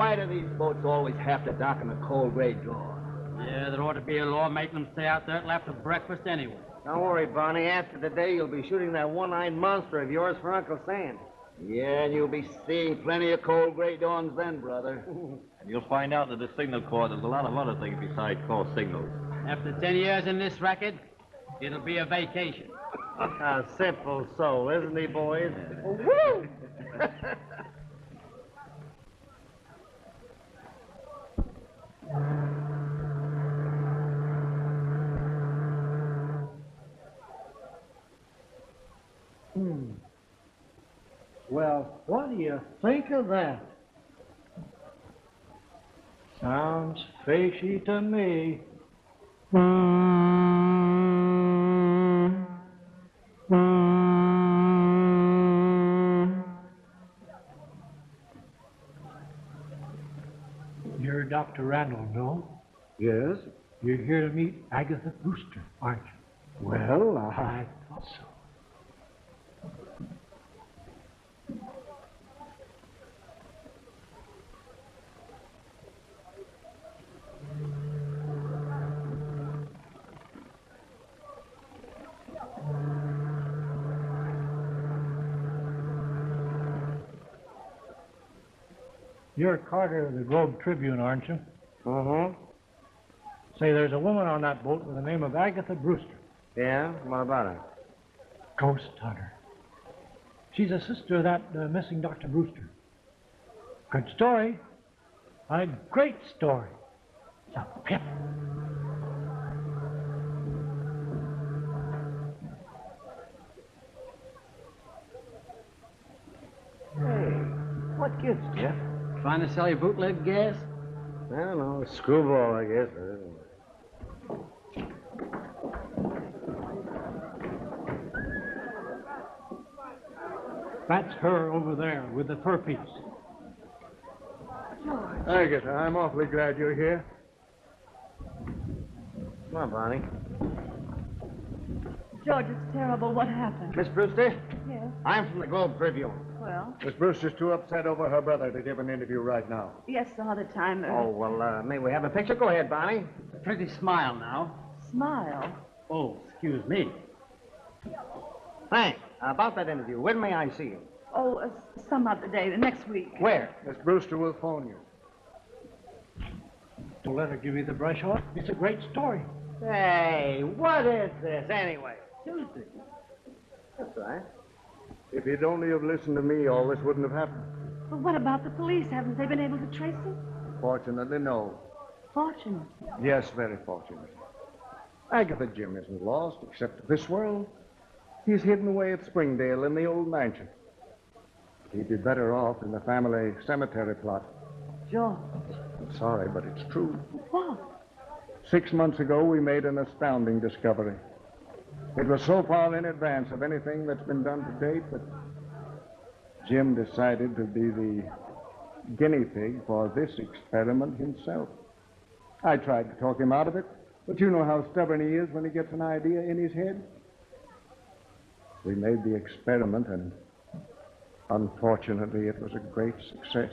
Why do these boats always have to dock in the cold gray draw? Yeah, there ought to be a law making them stay out there till after breakfast anyway. Don't worry, Barney. After today, you'll be shooting that one-eyed monster of yours for Uncle Sam. Yeah, and you'll be seeing plenty of cold gray dawns then, brother. And you'll find out that the signal corps does a lot of other things besides call signals. After 10 years in this racket, it'll be a vacation. A simple soul, isn't he, boys? Woo! Well, what do you think of that? Sounds fishy to me. You're Dr. Randall, no? Yes? You're here to meet Agatha Brewster, aren't you? Well, I thought so. You're Carter of the Globe Tribune, aren't you? Mm-hmm. Say, there's a woman on that boat with the name of Agatha Brewster. Yeah? What about her? Ghost hunter. She's a sister of that missing Dr. Brewster. Good story. A great story. It's a pip. Hey, what gives, Jeff? Trying to sell you bootleg gas? I don't know, a screwball, I guess. That's her over there with the fur piece. Agatha, I'm awfully glad you're here. Come on, Barney. George, it's terrible. What happened? Miss Brewster, Yes. I'm from the Globe Tribune. Well, Miss Brewster's too upset over her brother to give an interview right now. yes, all the time. Oh, well, may we have a picture? Go ahead, Barney. A pretty smile now. Smile. Oh, excuse me. Thanks. About that interview, when may I see you? Oh, some other day, the next week. Where? Miss Brewster will phone you. Don't let her give you the brush off. It's a great story. Hey, what is this, anyway? Tuesday. That's right. If you'd only have listened to me, all this wouldn't have happened. But what about the police? Haven't they been able to trace him? Fortunately, no. Fortunate. Yes, very fortunate. Agatha Jim isn't lost, except to this world. He's hidden away at Springdale in the old mansion. He'd be better off in the family cemetery plot. George. I'm sorry, but it's true. What? 6 months ago, we made an astounding discovery. It was so far in advance of anything that's been done to date that Jim decided to be the guinea pig for this experiment himself. I tried to talk him out of it, but you know how stubborn he is when he gets an idea in his head. We made the experiment, and unfortunately, it was a great success.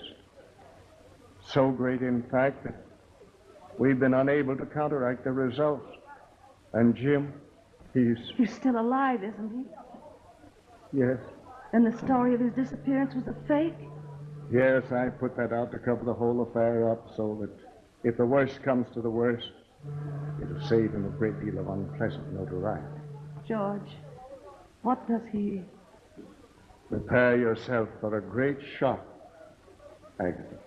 So great, in fact, that we've been unable to counteract the results. And Jim, he's... He's still alive, isn't he? Yes. And the story of his disappearance was a fake? Yes, I put that out to cover the whole affair up so that if the worst comes to the worst, it'll save him a great deal of unpleasant notoriety. George, what does he... Prepare yourself for a great shock, Agatha.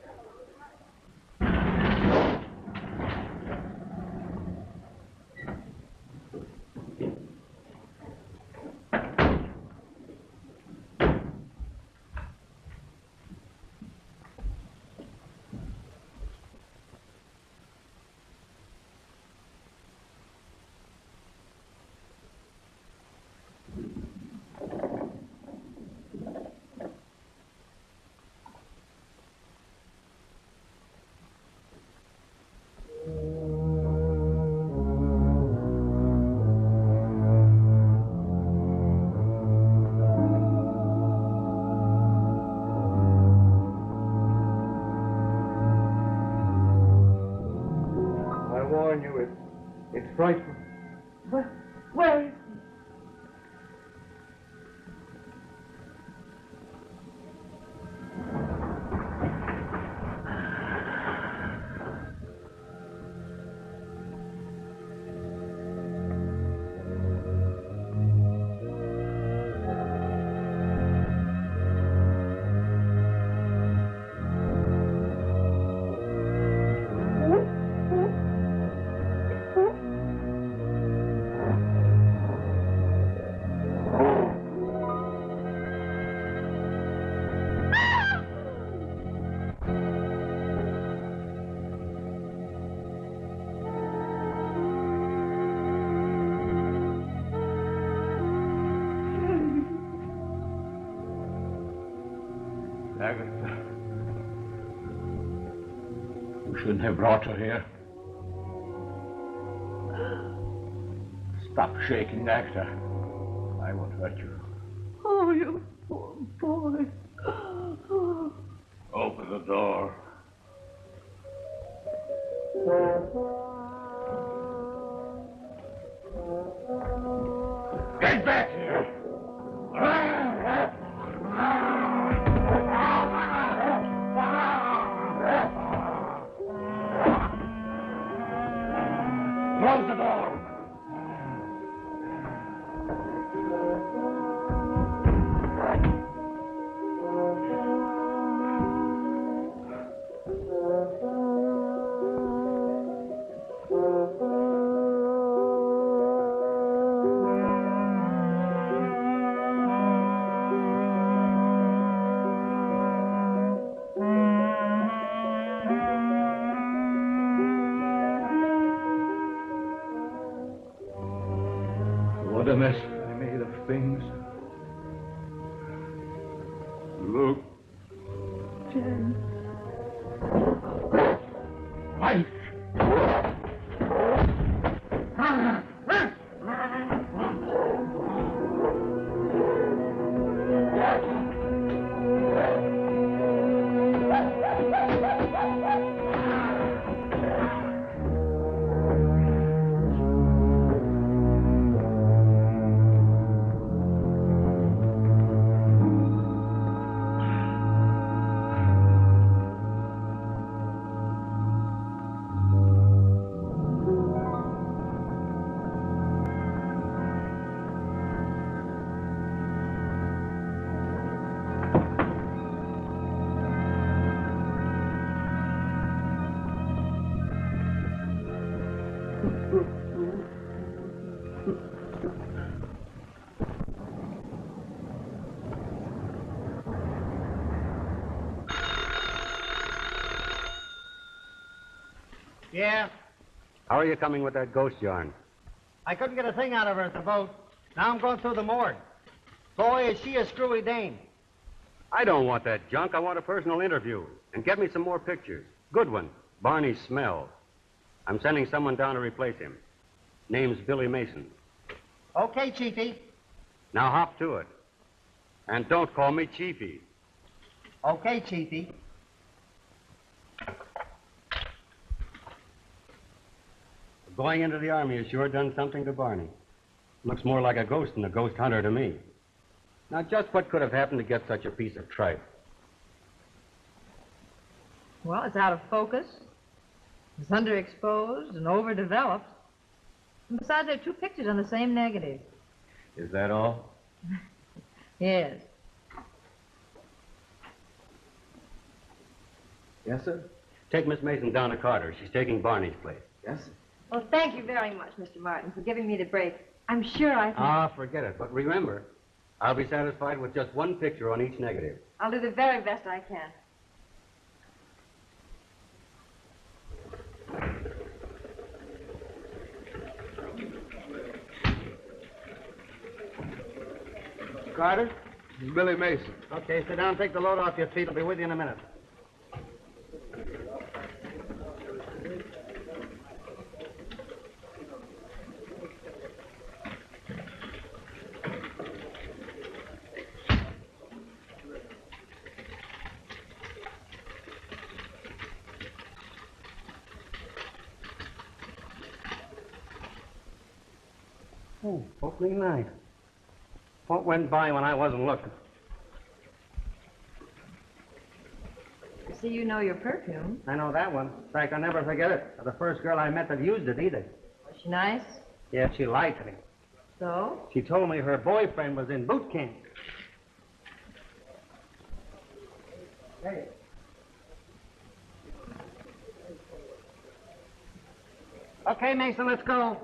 It's frightful. Where is he? Agatha. You shouldn't have brought her here. Stop shaking, Agatha. I won't hurt you. Oh, you poor boy. Open the door. Get back here! Close the door! What a mess I made of things. Look. James. Wife! Yeah? How are you coming with that ghost yarn? I couldn't get a thing out of her at the boat. Now I'm going through the morgue. Boy, is she a screwy dame. I don't want that junk. I want a personal interview. And get me some more pictures. Good one. Barney's smell. I'm sending someone down to replace him. Name's Billy Mason. Okay, Chiefy. Now hop to it. And don't call me Chiefy. Okay, Chiefy. Going into the Army has sure done something to Barney. Looks more like a ghost than a ghost hunter to me. Now, just what could have happened to get such a piece of tripe? Well, it's out of focus. It's underexposed and overdeveloped. And besides, there are two pictures on the same negative. Is that all? Yes. Yes, sir? Take Miss Mason down to Carter. She's taking Barney's place. Yes, sir. Well, thank you very much, Mr. Martin, for giving me the break. I'm sure I can... Ah, forget it. But remember, I'll be satisfied with just one picture on each negative. I'll do the very best I can. Carter, this is Billy Mason. Okay, sit down, take the load off your feet. I'll be with you in a minute. Oh, opening night. What went by when I wasn't looking? See, you know your perfume. I know that one. In fact, I'll never forget it. The first girl I met that used it either. Was she nice? Yeah, she liked me. So? She told me her boyfriend was in boot camp. Hey. Okay, Mason, let's go.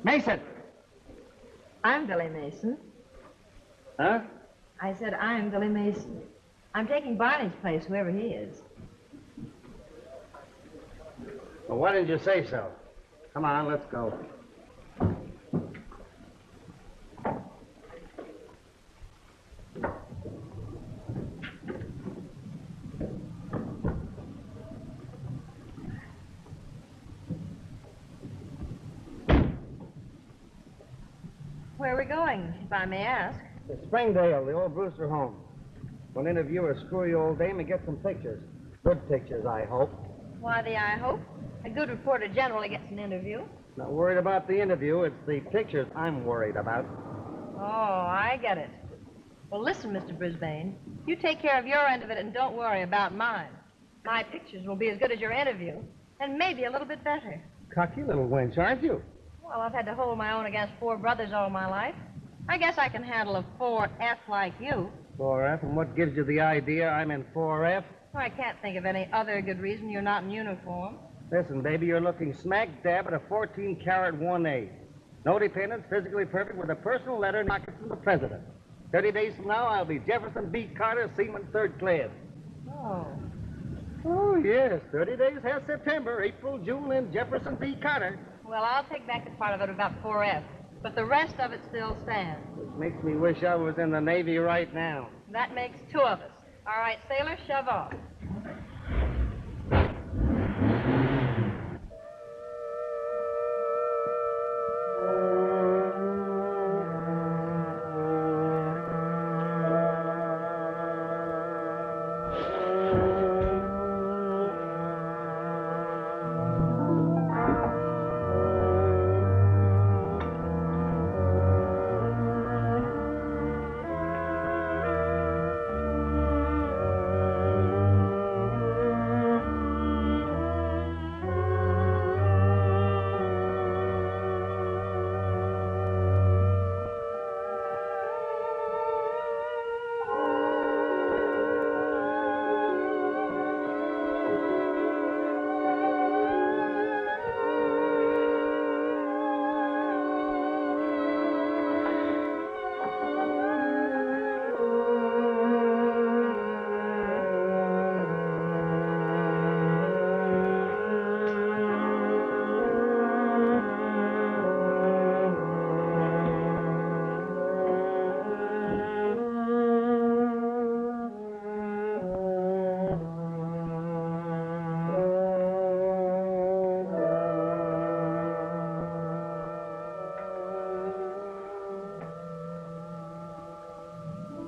Mason! I'm Billy Mason. Huh? I said I'm Billy Mason. I'm taking Barney's place, whoever he is. Well, why didn't you say so? Come on, let's go. Where are we going, if I may ask? To Springdale, the old Brewster home. We'll interview a screwy old dame and get some pictures. Good pictures, I hope. Why the I hope? A good reporter generally gets an interview. Not worried about the interview. It's the pictures I'm worried about. Oh, I get it. Well, listen, Mr. Brisbane. You take care of your end of it and don't worry about mine. My pictures will be as good as your interview, and maybe a little bit better. Cocky little wench, aren't you? Well, I've had to hold my own against 4 brothers all my life. I guess I can handle a 4F like you. 4F, and what gives you the idea I'm in 4F? Well, I can't think of any other good reason you're not in uniform. Listen, baby, you're looking smack dab at a 14-carat 1/8. No dependents, physically perfect, with a personal letter and pocket from the president. 30 days from now, I'll be Jefferson B. Carter, Seaman 3rd class. Oh. Oh, yes. 30 days has September, April, June, and Jefferson B. Carter. Well, I'll take back the part of it about 4F, but the rest of it still stands. Which makes me wish I was in the Navy right now. That makes 2 of us. All right, sailor, shove off.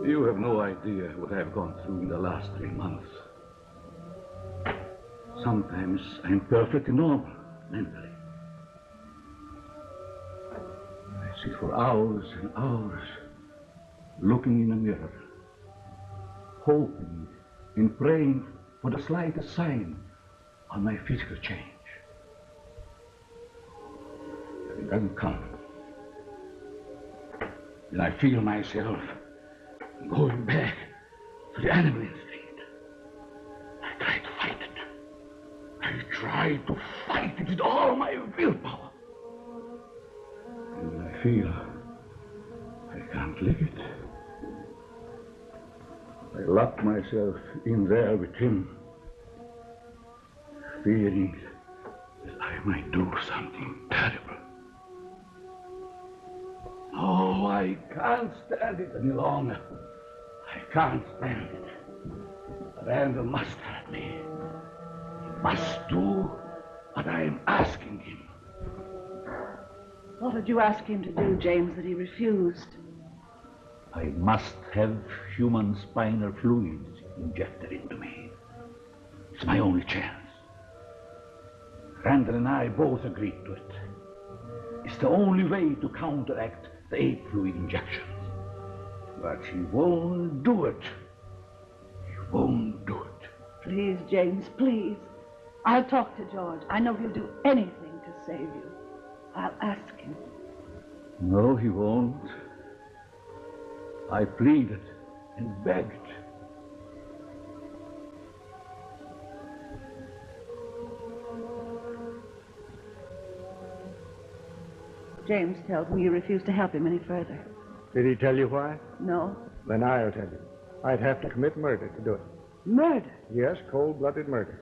You have no idea what I've gone through in the last 3 months. Sometimes I'm perfectly normal, mentally. I sit for hours and hours looking in a mirror, hoping and praying for the slightest sign on my physical change. But it doesn't come. Then I feel myself going back to the animal instinct. I try to fight it. I try to fight it with all my willpower. And I feel I can't lick it. I lock myself in there with him, fearing that I might do something terrible. No, I can't stand it any longer. I can't stand it. Randall must hurt me. He must do what I am asking him. What did you ask him to do, James, that he refused? I must have human spinal fluids injected into me. It's my only chance. Randall and I both agreed to it. It's It's the only way to counteract the ape fluid injections. But he won't do it. He won't do it. Please, James, please. I'll talk to George. I know he'll do anything to save you. I'll ask him. No, he won't. I pleaded and begged. James tells me you refuse to help him any further. Did he tell you why? No? Then I'll tell you. I'd have to commit murder to do it. Murder? Yes, cold-blooded murder.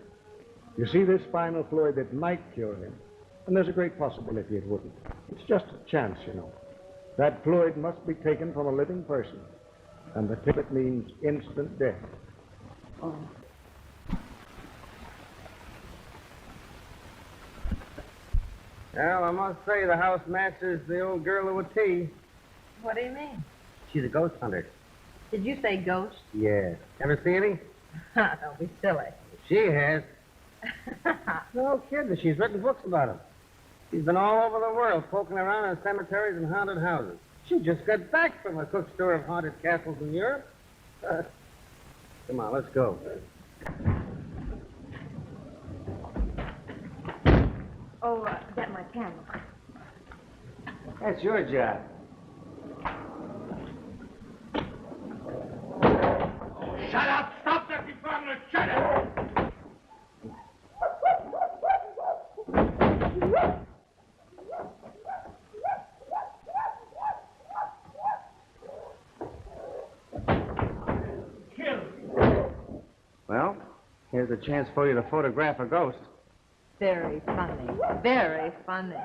You see this spinal fluid that might cure him, and there's a great possibility it wouldn't. It's just a chance, you know. That fluid must be taken from a living person, and the ticket means instant death. Oh. Well, I must say the house master's the old girl of a tea. What do you mean? She's a ghost hunter. Did you say ghost? Yes. Ever see any? Don't be silly. She has. No kidding. She's written books about them. She's been all over the world, poking around in cemeteries and haunted houses. She just got back from a cook's tour of haunted castles in Europe. Come on, let's go. Oh, get my candle. That's your job. Shut up! Stop that department! Shut up! Well, here's a chance for you to photograph a ghost. Very funny. Very funny.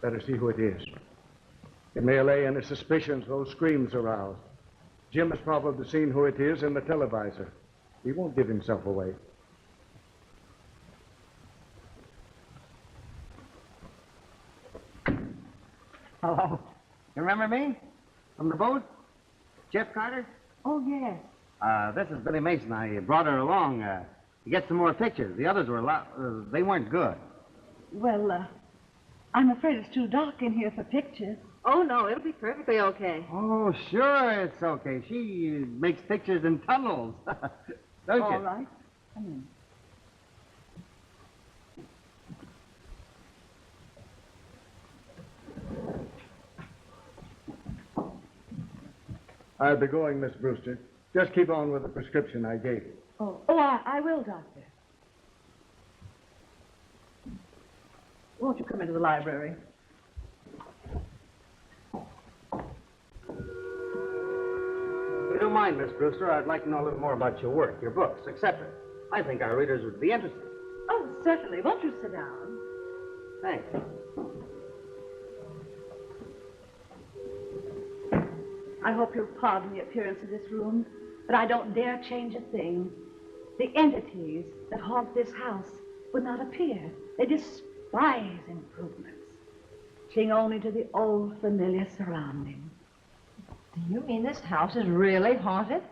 Better see who it is. It may allay any suspicions those screams aroused. Jim has probably seen who it is in the televisor. He won't give himself away. Hello. You remember me? From the boat? Jeff Carter? Oh, yes. This is Billy Mason. I brought her along to get some more pictures. The others were they weren't good. Well, I'm afraid it's too dark in here for pictures. Oh, no, it'll be perfectly okay. Oh, sure, it's okay. She makes pictures in tunnels. Don't you? All right. Come in. I'll be going, Miss Brewster. Just keep on with the prescription I gave you. I will, Doctor. Won't you come into the library? If you don't mind, Miss Brewster, I'd like to know a little more about your work, your books, etc. I think our readers would be interested. Oh, certainly. Won't you sit down? Thanks. I hope you'll pardon the appearance of this room, but I don't dare change a thing. The entities that haunt this house would not appear. They despise improvements, cling only to the old familiar surroundings. Do you mean this house is really haunted?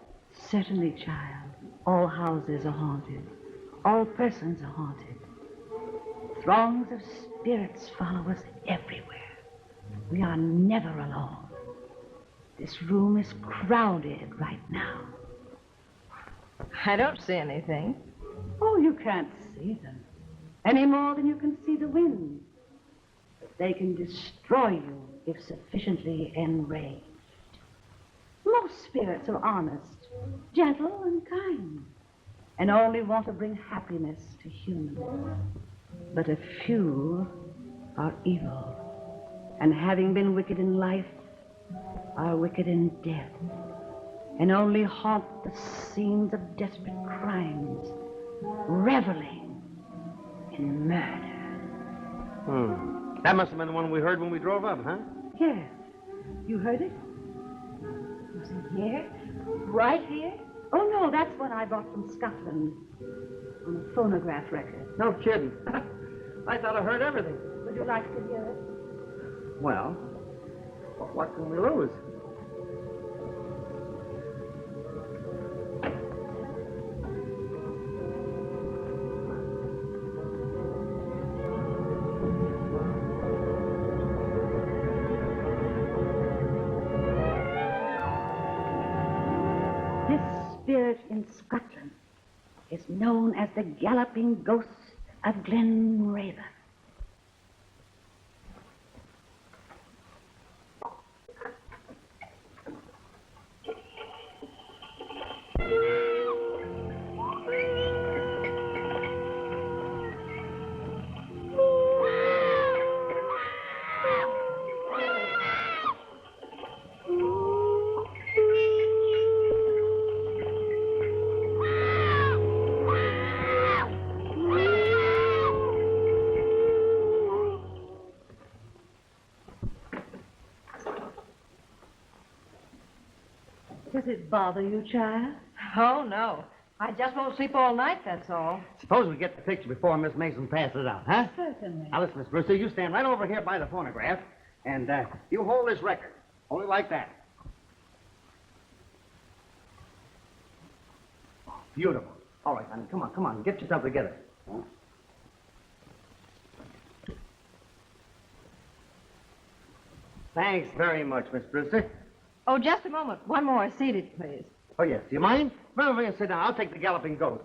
Certainly, child. All houses are haunted. All persons are haunted. Throngs of spirits follow us everywhere. We are never alone. This room is crowded right now. I don't see anything. Oh, you can't see them any more than you can see the wind. But they can destroy you if sufficiently enraged. Most spirits are honest, gentle, and kind, and only want to bring happiness to humans. But a few are evil, and having been wicked in life, are wicked in death, and only haunt the scenes of desperate crimes, reveling in murder. That must have been the one we heard when we drove up, huh? Yes. You heard it? Was it here? Right here? Oh, no, that's what I bought from Scotland on a phonograph record. No kidding. I thought I heard everything. Would you like to hear it? Well, what can we lose? This spirit in Scotland is known as the galloping ghost of Glen Raven. Does it bother you, child? Oh, no. I just won't sleep all night, that's all. Suppose we get the picture before Miss Mason passes it out, huh? Certainly. Now, listen, Miss Brewster, you stand right over here by the phonograph, and you hold this record. Only like that. Beautiful. All right, honey, come on. Get yourself together. Huh? Thanks very much, Miss Brewster. Oh, just a moment. One more. Seated, please. Oh, yes. Do you mind? Run over here and sit down. I'll take the galloping goat.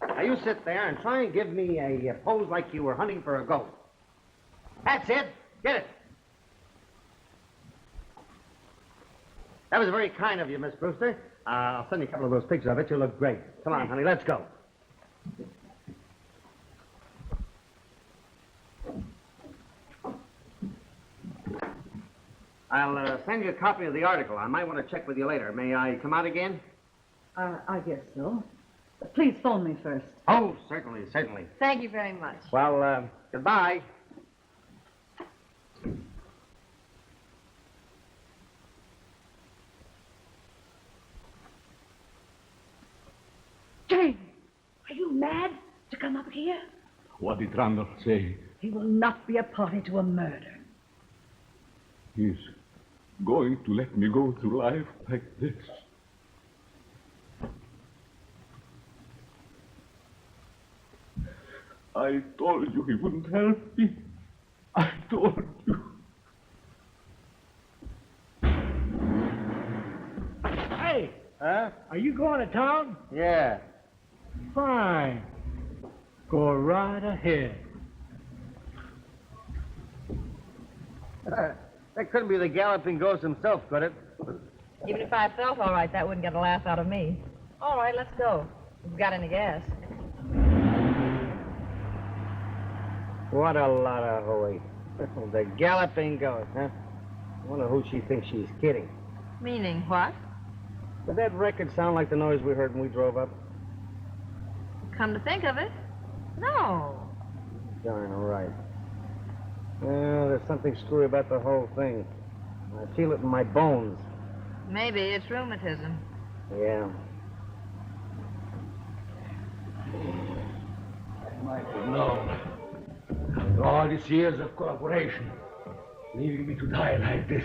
Now, you sit there and try and give me a pose like you were hunting for a goat. That's it. Get it. That was very kind of you, Miss Brewster. I'll send you a couple of those pictures of it. You'll look great. Come on, honey. Let's go. I'll send you a copy of the article. I might want to check with you later. May I come out again? I guess so. But please phone me first. Oh, certainly. Thank you very much. Well, goodbye. James, are you mad to come up here? What did Randall say? He will not be a party to a murder. He's going to let me go through life like this. I told you he wouldn't help me. I told you. Hey, Huh? are you going to town? Yeah. Fine. Go right ahead. That couldn't be the galloping ghost himself, could it? Even if I felt all right, that wouldn't get a laugh out of me. All right, let's go. If you've got any gas. What a lot of hooey. The galloping ghost, huh? I wonder who she thinks she's kidding. Meaning what? Did that record sound like the noise we heard when we drove up? Come to think of it, no. Darn right. Well, there's something screwy about the whole thing. I feel it in my bones. Maybe it's rheumatism. Yeah. I might have known. After all these years of cooperation, leaving me to die like this,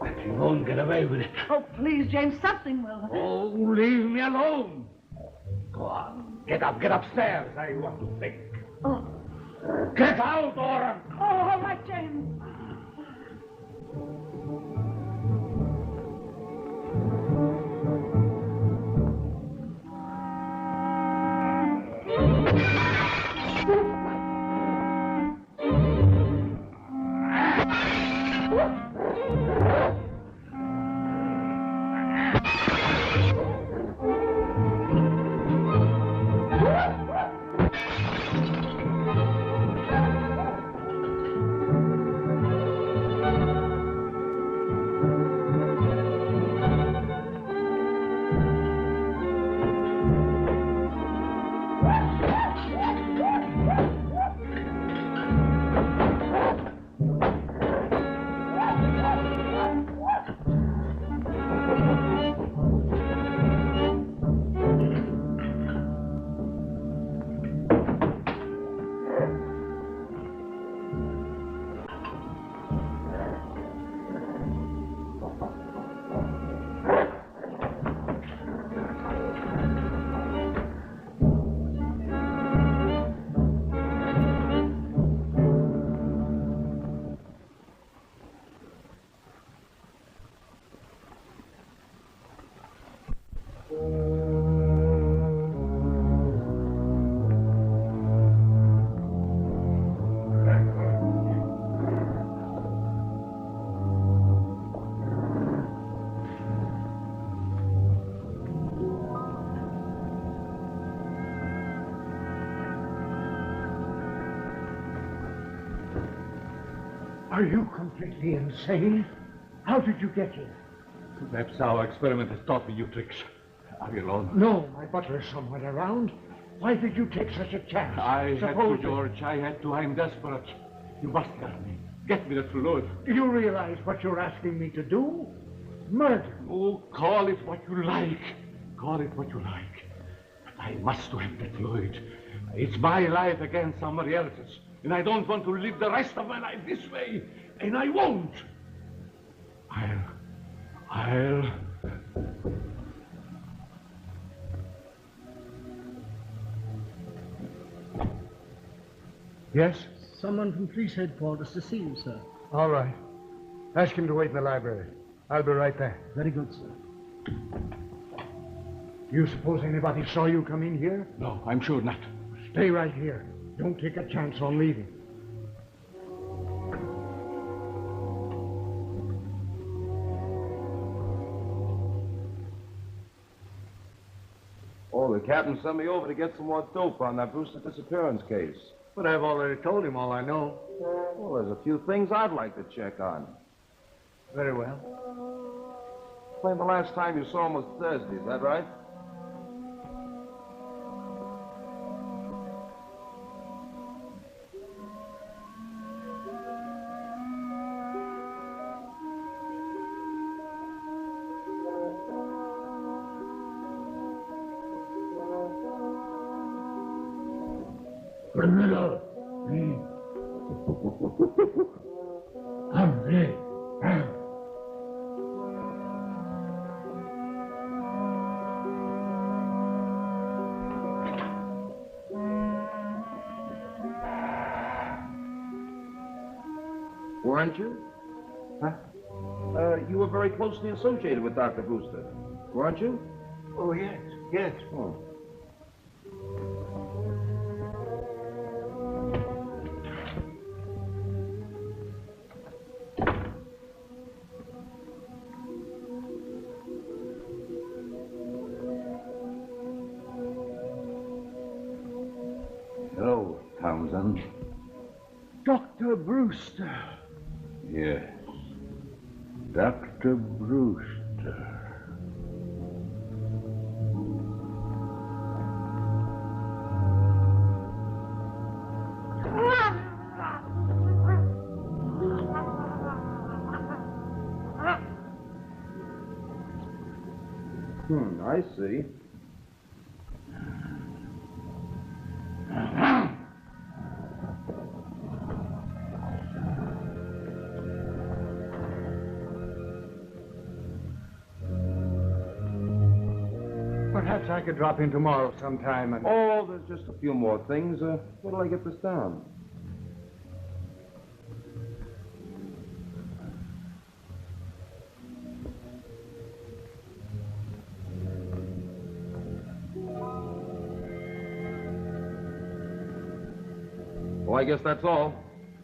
that you won't get away with it. Oh, please, James, something will. Oh, leave me alone. Go on, get upstairs. I want to think. Oh, Get out, Oran. oh, all right, James. Are you completely insane? How did you get here? Perhaps our experiment has taught me new tricks. Are you alone? No, my butler is somewhere around. Why did you take such a chance? I had to, Supposing- George. I had to. I'm desperate. You must help me. Get me the truth. Do you realize what you're asking me to do? Murder. Oh, call it what you like. Call it what you like. But I must have the fluid. It's my life against somebody else's. And I don't want to live the rest of my life this way. And I won't. I'll... Yes? Someone from police headquarters to see you, sir. All right. Ask him to wait in the library. I'll be right there. Very good, sir. Do you suppose anybody saw you come in here? No, I'm sure not. Stay right here. Don't take a chance on leaving. Oh, the captain sent me over to get some more dope on that Brewster disappearance case. But I've already told him all I know. Well, there's a few things I'd like to check on. Very well. Claimed the last time you saw him was Thursday, is that right? Criminal. Hombre. Weren't you? Huh? You were very closely associated with Dr. Brewster, weren't you? Oh, yes, yes. Oh. Hello, Townsend. Dr. Brewster. Yes. Dr. Brewster. I see. Perhaps I could drop in tomorrow sometime and... Oh, there's just a few more things. What'll I get this down? Well, I guess that's all.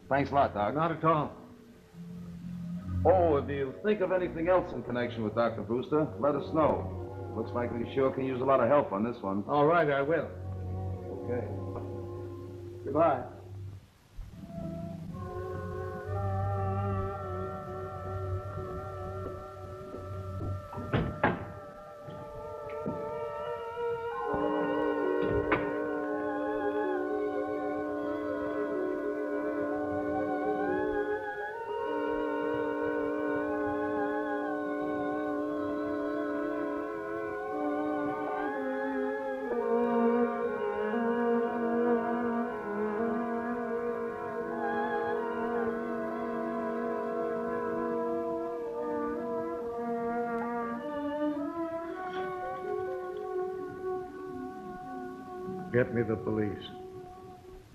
Thanks a lot, Doc. Not at all. Oh, if you think of anything else in connection with Dr. Brewster, let us know. Looks like we sure can use a lot of help on this one. All right, I will. Okay. Goodbye. Get me the police.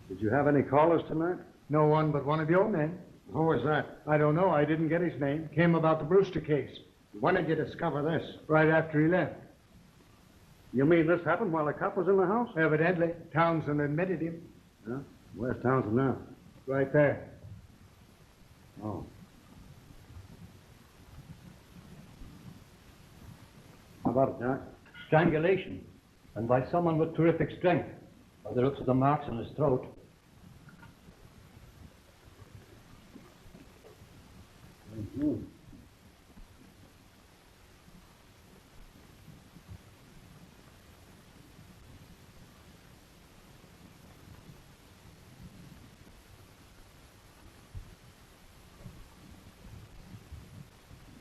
Did you have any callers tonight? No one but one of your men. Who was that? I don't know. I didn't get his name. Came about the Brewster case. When did you discover this? Right after he left. You mean this happened while the cop was in the house? Evidently. Townsend admitted him. Huh? Where's Townsend now? Right there. Oh. How about it, Doc? Strangulation. And by someone with terrific strength. By the looks of the marks on his throat.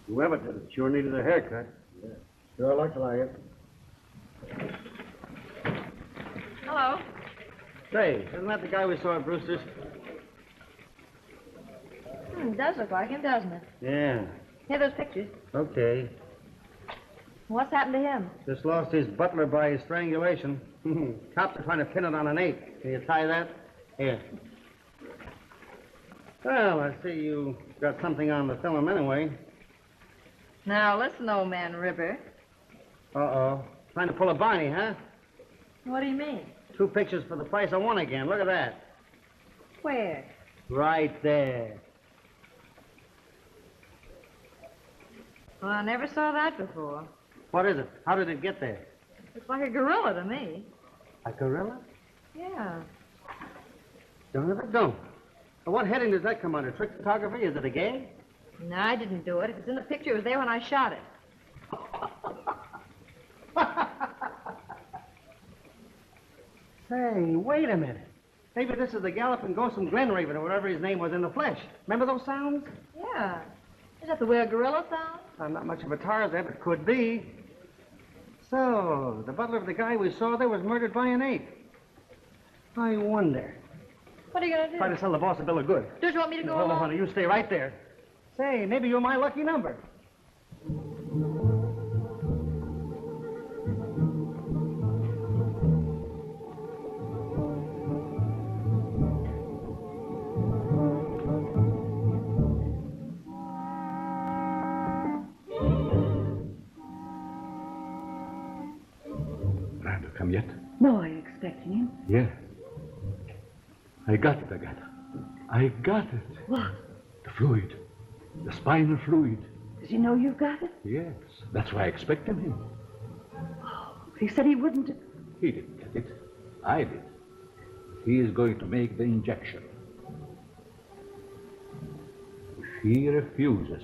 Whoever did it sure needed a haircut. Yeah. Sure looks like it. Hello. Say, isn't that the guy we saw at Brewster's? It does look like him, doesn't it? Yeah. Here, those pictures. Okay. What's happened to him? Just lost his butler by strangulation. Cops are trying to pin it on an 8. Can you tie that? Here. Well, I see you got something on the film anyway. Now, listen, old man Ripper. Uh-oh. Trying to pull a Barney, huh? What do you mean? 2 pictures for the price of 1 again. Look at that. Where? Right there. Well, I never saw that before. What is it? How did it get there? Looks like a gorilla to me. A gorilla? Yeah. Don't ever don't. Well, what heading does that come under? Trick photography? Is it a gag? No, I didn't do it. If it's in the picture, it was there when I shot it. Say, wait a minute. Maybe this is the galloping ghost from Glen Raven or whatever his name was in the flesh. Remember those sounds? Yeah. Is that the way a gorilla sounds? I'm not much of a Tarzan, but could be. So, the butler of the guy we saw there was murdered by an 8. I wonder. What are you going to do? Try to sell the boss a bill of goods. Don't you want me to go No, along? honey, you stay right there. Say, maybe you're my lucky number. Randall come yet? No, are you expecting him? Yeah. I got it, Agatha. I got it. What? The fluid. The spinal fluid. Does he know you've got it? Yes. That's why I expected him. He said he wouldn't. He didn't get it. I did. He is going to make the injection. If he refuses,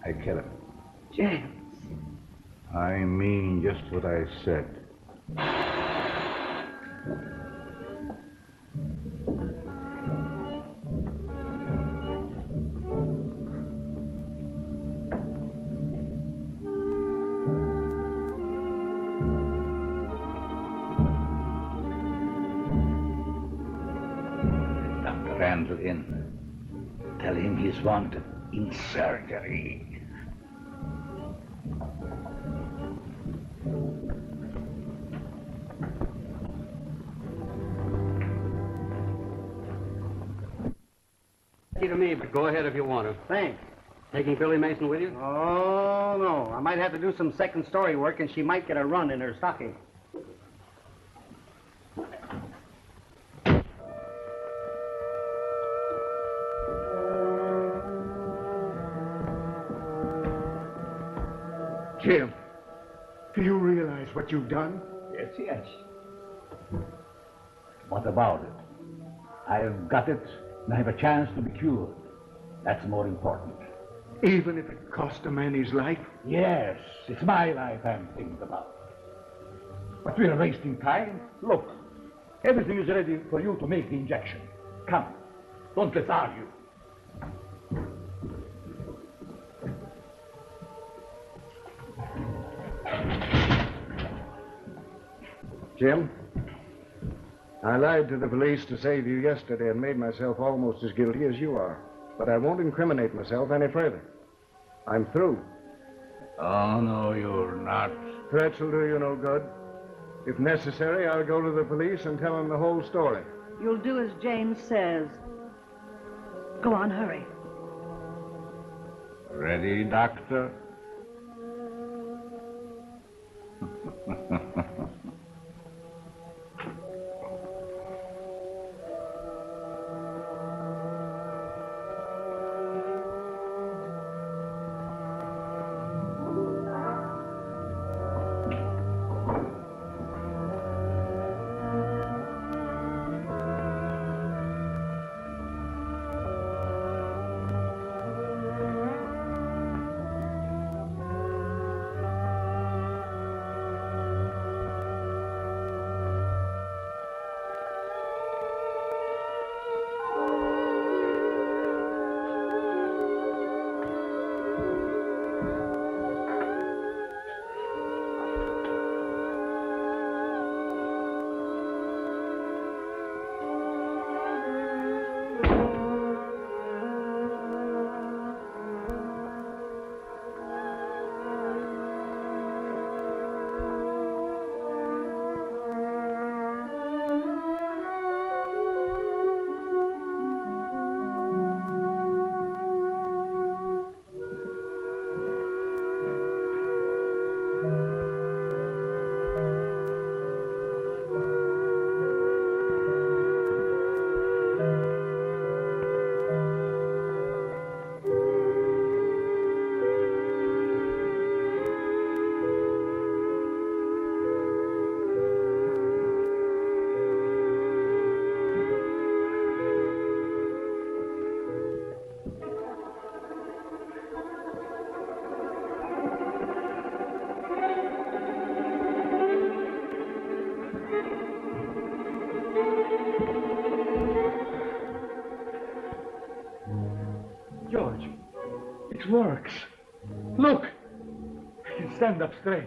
I kill him. James. I mean just what I said. Dr. Randall in. Tell him he's wanted in surgery. To me, but go ahead if you want to. Thanks. Taking Billy Mason with you? Oh, no. I might have to do some second story work, and she might get a run in her stocking. Jim, do you realize what you've done? Yes, yes. What about it? I've got it, and I have a chance to be cured. That's more important. Even if it cost a man his life? Yes, it's my life I'm thinking about. But we're wasting time. Look, everything is ready for you to make the injection. Come, don't let's argue. Jim, I lied to the police to save you yesterday and made myself almost as guilty as you are. But I won't incriminate myself any further. I'm through. Oh, no, you're not. Threats will do you no good. If necessary, I'll go to the police and tell them the whole story. You'll do as James says. Go on, hurry. Ready, Doctor? George, it works. Look, I can stand up straight.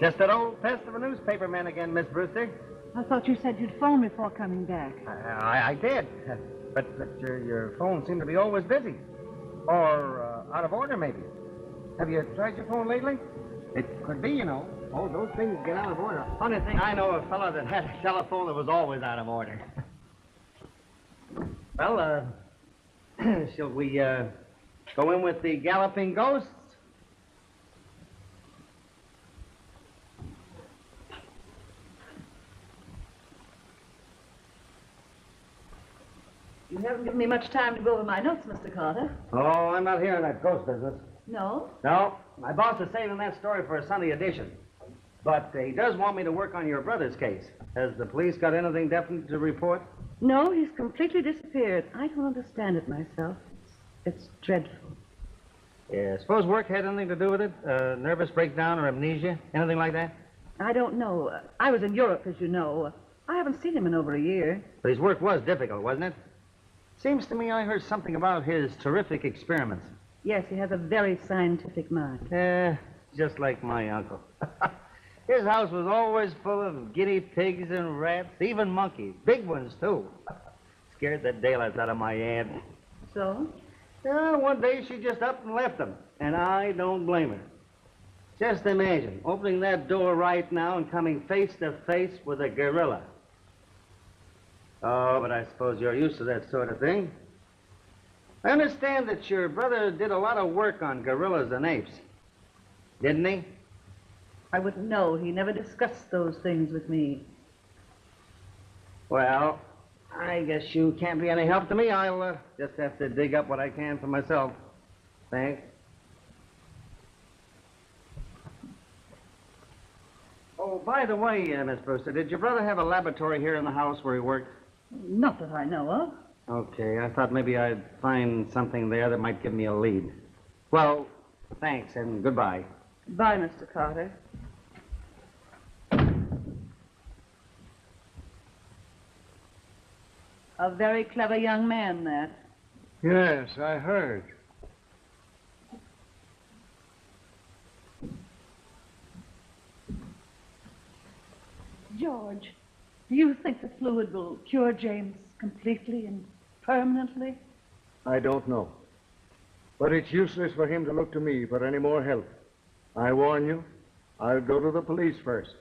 Just that old pest of a newspaperman again, Miss Brewster. I thought you said you'd phone before coming back. I did. But your phone seemed to be always busy. Or out of order, maybe. Have you tried your phone lately? It could be, you know. Oh, those things get out of order. Funny thing, I know a fellow that had a telephone that was always out of order. Well, shall we go in with the galloping ghosts? You haven't given me much time to go over my notes, Mr. Carter. Oh, I'm not here in that ghost business. No? No, my boss is saving that story for a Sunday edition. But he does want me to work on your brother's case. Has the police got anything definite to report? No, he's completely disappeared. I don't understand it myself. It's dreadful. Yeah, suppose work had anything to do with it? Nervous breakdown or amnesia? Anything like that? I don't know. I was in Europe, as you know. I haven't seen him in over a year. But his work was difficult, wasn't it? Seems to me I heard something about his terrific experiments. Yes, he has a very scientific mind. Just like my uncle. His house was always full of guinea pigs and rats, even monkeys. Big ones, too. Scared the daylights out of my aunt. So? One day she just up and left them, and I don't blame her. Just imagine opening that door right now and coming face to face with a gorilla. Oh, but I suppose you're used to that sort of thing. I understand that your brother did a lot of work on gorillas and apes. Didn't he? I wouldn't know. He never discussed those things with me. Well, I guess you can't be any help to me. I'll just have to dig up what I can for myself. Thanks. Oh, by the way, Miss Brewster, did your brother have a laboratory here in the house where he worked? Not that I know of. Okay, I thought maybe I'd find something there that might give me a lead. Well, thanks and goodbye. Bye, Mr. Carter. A very clever young man, that. Yes, I heard. George, do you think the fluid will cure James completely and permanently? I don't know. But it's useless for him to look to me for any more help. I warn you, I'll go to the police first.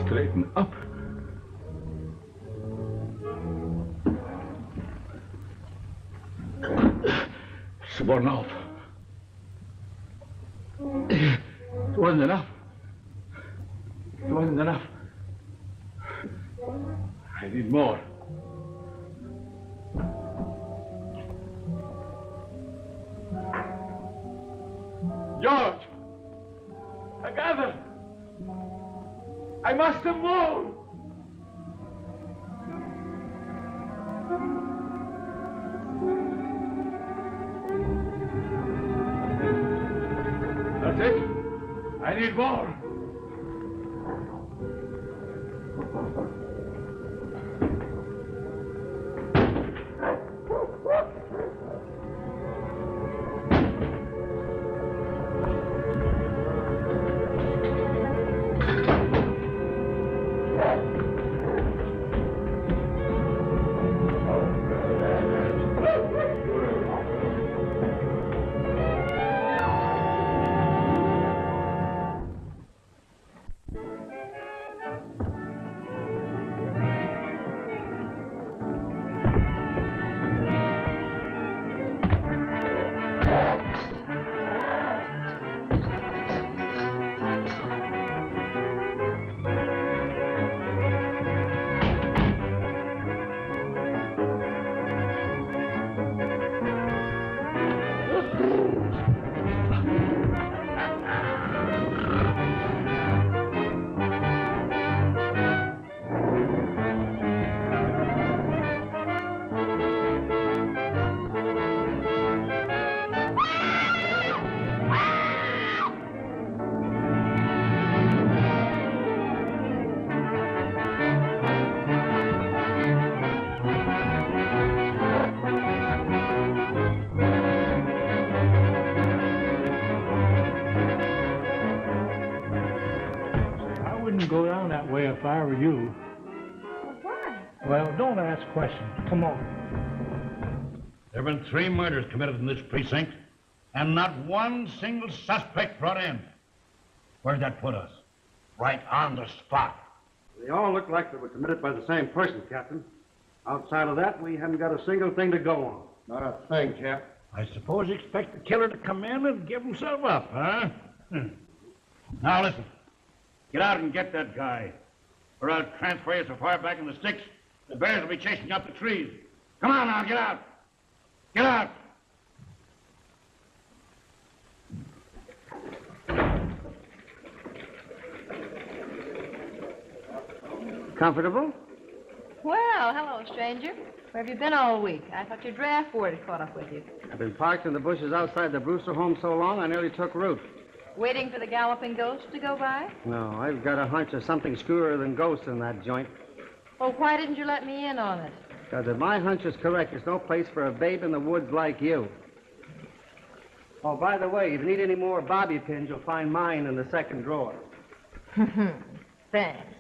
Straighten up. It's worn off. It wasn't enough. It wasn't enough. I need more. George! I got them! I must have moved! That's it. I need more. Go down that way if I were you. Well, why? Well, don't ask questions. Come on. There have been 3 murders committed in this precinct, and not one single suspect brought in. Where'd that put us? Right on the spot. They all look like they were committed by the same person, Captain. Outside of that, we haven't got a single thing to go on. Not a thing, Cap. I suppose you expect the killer to come in and give himself up, huh? Now listen. Get out and get that guy, or I'll transfer you so far back in the sticks, the bears will be chasing up the trees. Come on now, get out! Get out! Comfortable? Well, hello, stranger. Where have you been all week? I thought your draft board had caught up with you. I've been parked in the bushes outside the Brewster home so long, I nearly took root. Waiting for the galloping ghost to go by? No, I've got a hunch there's something screwier than ghosts in that joint. Well, why didn't you let me in on it? Because if my hunch is correct, there's no place for a babe in the woods like you. Oh, by the way, if you need any more bobby pins, you'll find mine in the second drawer. Thanks.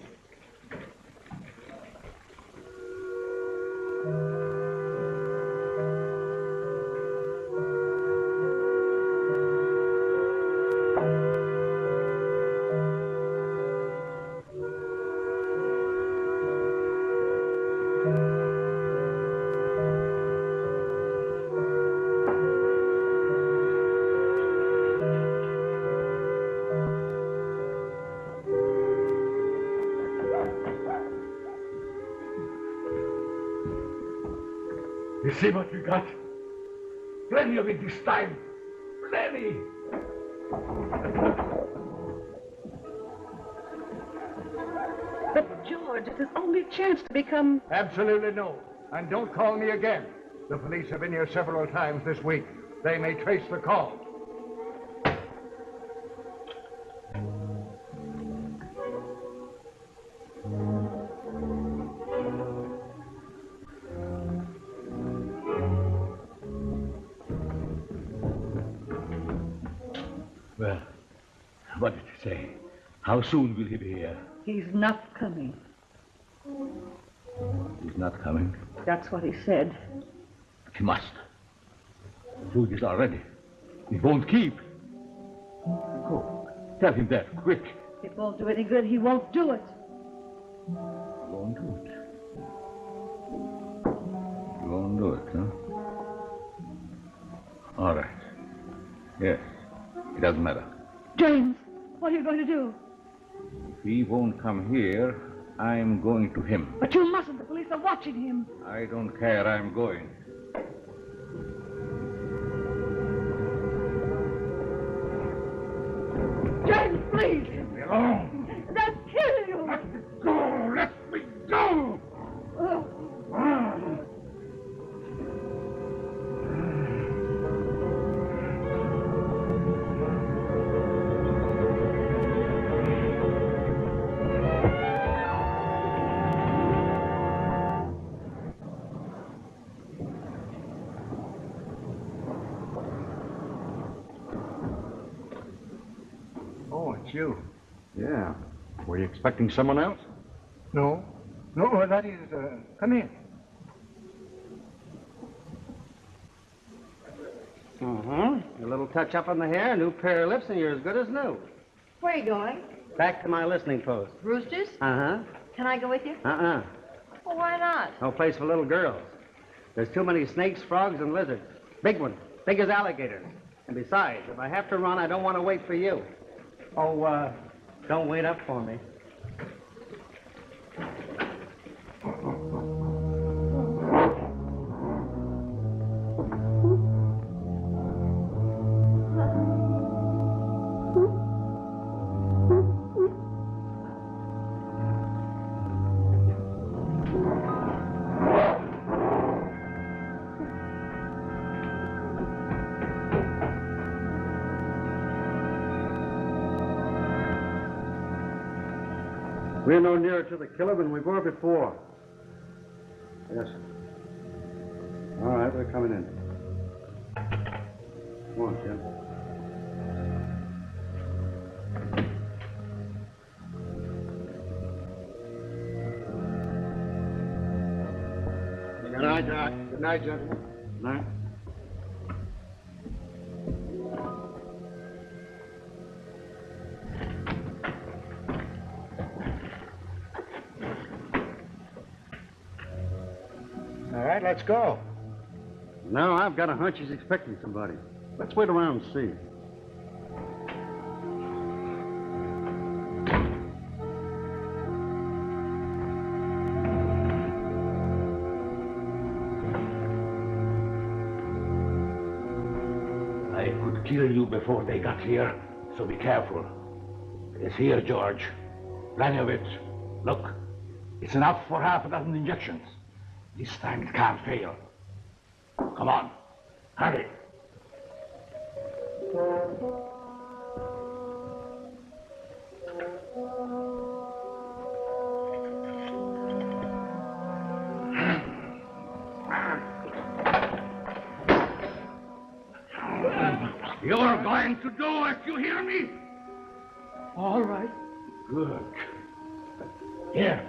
You see what we got? Plenty of it this time. Plenty. But, George, it's his only chance to become... Absolutely no. And don't call me again. The police have been here several times this week. They may trace the call. Well, what did he say? How soon will he be here? He's not coming. He's not coming. That's what he said. He must. The food is already. It won't keep. Go. Tell him that, quick. It won't do any good. He won't do it. He won't do it. He won't do it, huh? All right. Yes. It doesn't matter. James, what are you going to do? If he won't come here, I'm going to him. But you mustn't. The police are watching him. I don't care. I'm going. James, please. Leave me alone. They'll kill you. Let me go. Let me go. Oh, it's you. Yeah. Were you expecting someone else? No. No, that is, come in. A little touch up on the hair, new pair of lips, and you're as good as new. Where are you going? Back to my listening post. Roosters? Uh-huh. Can I go with you? Uh-uh. Well, why not? No place for little girls. There's too many snakes, frogs, and lizards. Big ones. Big as alligators. And besides, if I have to run, I don't want to wait for you. Oh, don't wait up for me. We're no nearer to the killer than we were before. Yes. All right, we're coming in. Come on, Jim. Good night, Doc. Good night, gentlemen. Good night. All right, let's go. No, I've got a hunch he's expecting somebody. Let's wait around and see. I could kill you before they got here, so be careful. It's here, George. Plenty of it. Look, it's enough for half a dozen injections. This time it can't fail. Come on, hurry. You're going to do it, you hear me? All right. Good. Here.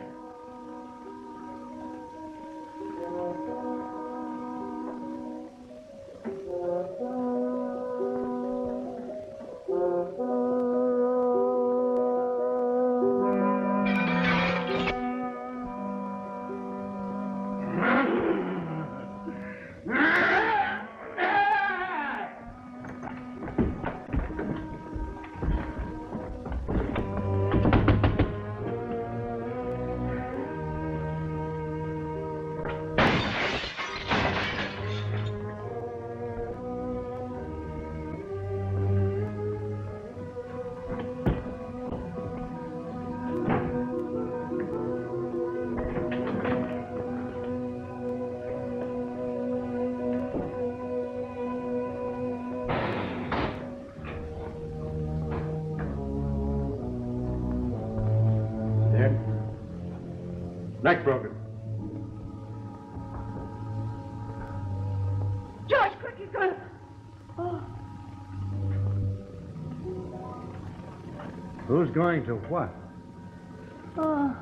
Neck broken. George, quick, he's going to... Oh. Who's going to what? Oh.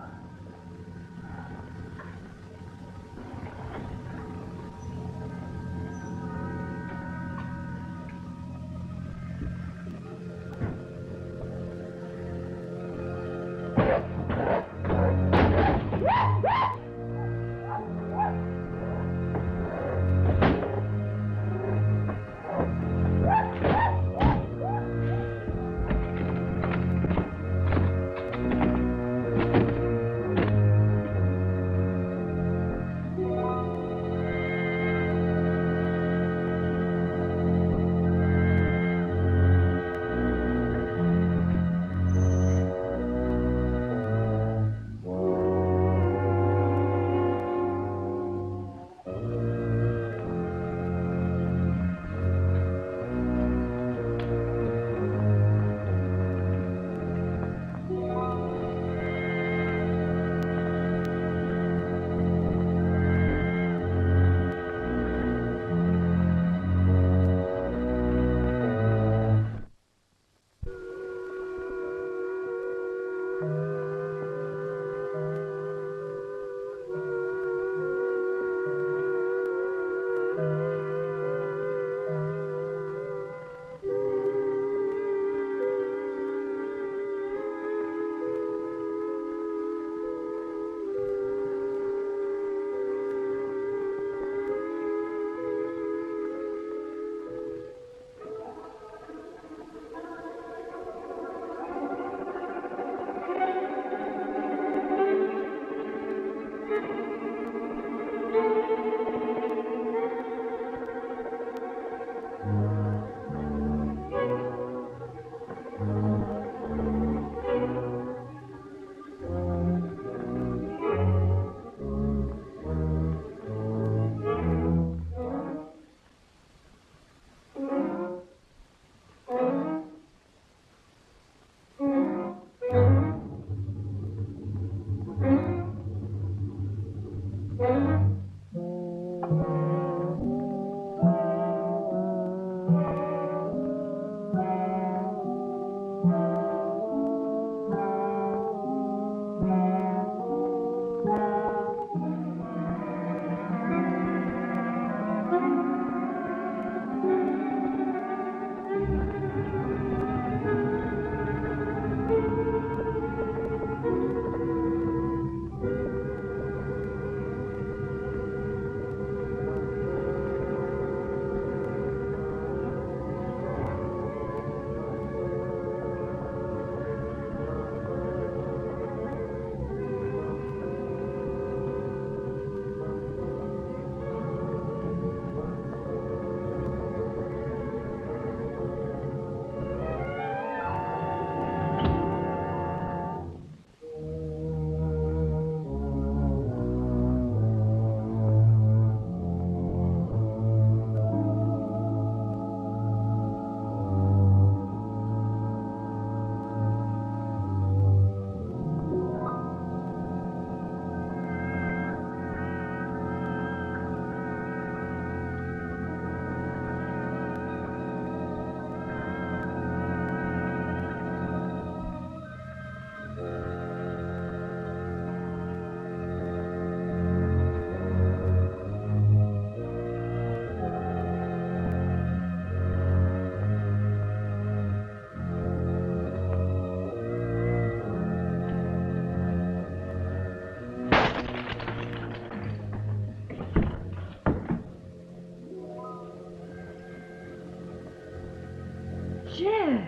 Jeff!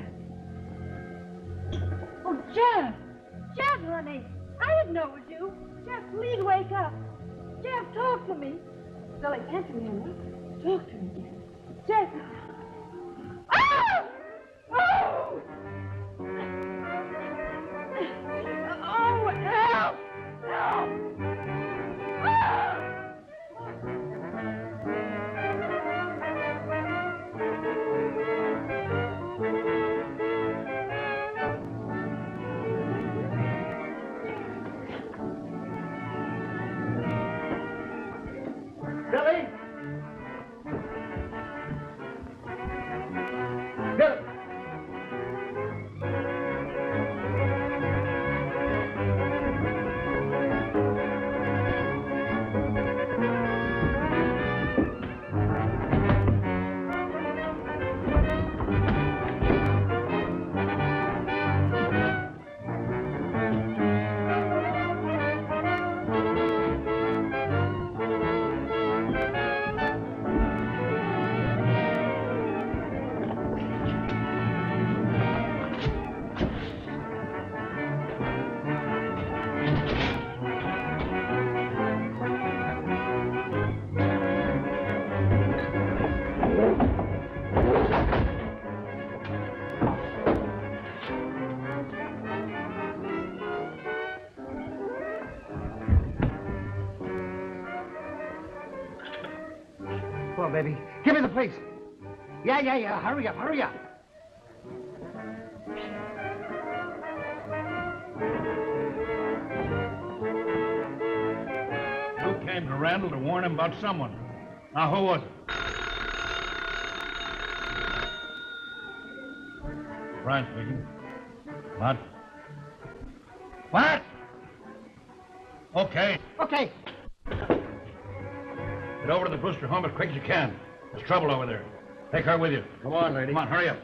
Oh, Jeff! Jeff, honey! I didn't know it was you. Jeff, please wake up. Jeff, talk to me. Billy, answer me, honey. Talk to me, Jeff. Jeff! Oh! Oh! Oh, help! Help! Ah! Billy! Billy! Come on, baby. Give me the place. Yeah. Hurry up. You came to Randall to warn him about someone. Now, who was it? Brian speaking. What? What? Okay. Okay. Get over to the Brewster home as quick as you can. There's trouble over there. Take her with you. Come on, lady. Come on, hurry up.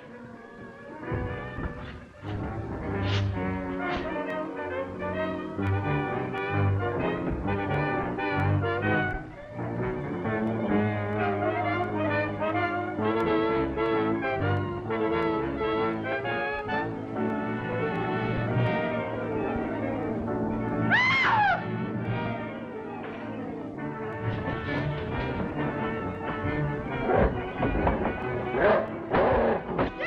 Jeff!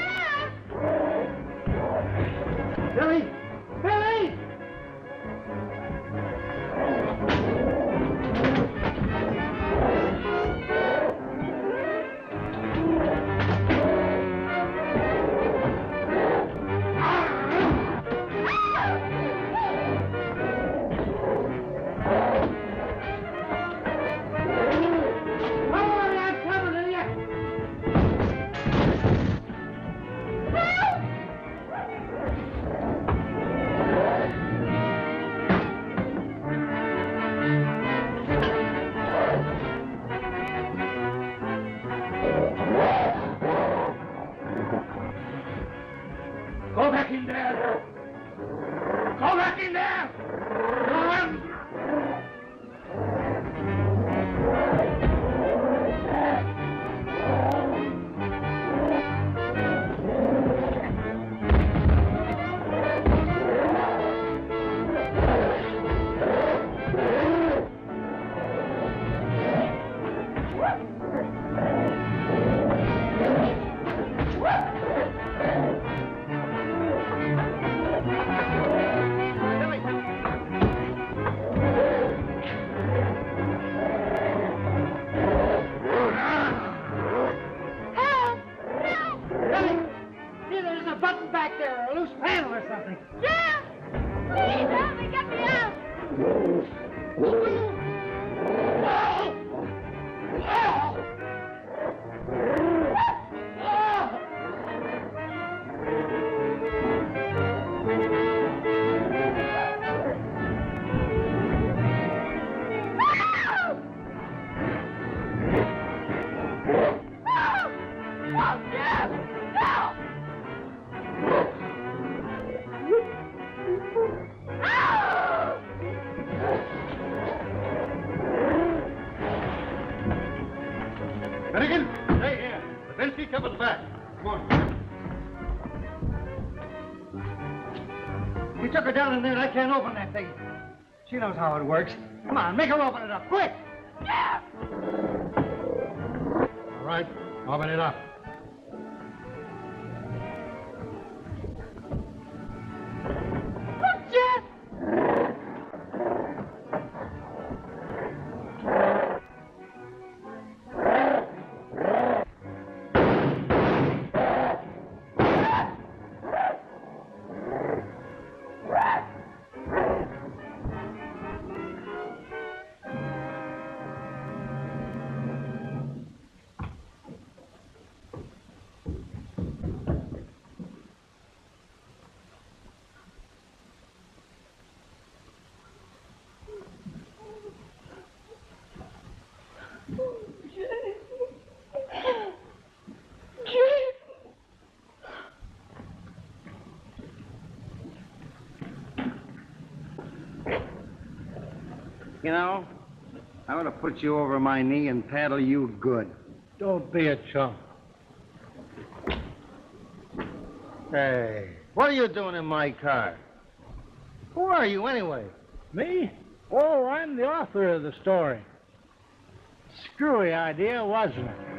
sneak up at the back. Come on. You took her down in there and I can't open that thing. She knows how it works. Come on, make her open it up, quick! All right, open it up. You know, I ought to put you over my knee and paddle you good. Don't be a chump. Hey, what are you doing in my car? Who are you anyway? Me? Oh, I'm the author of the story. Screwy idea, wasn't it?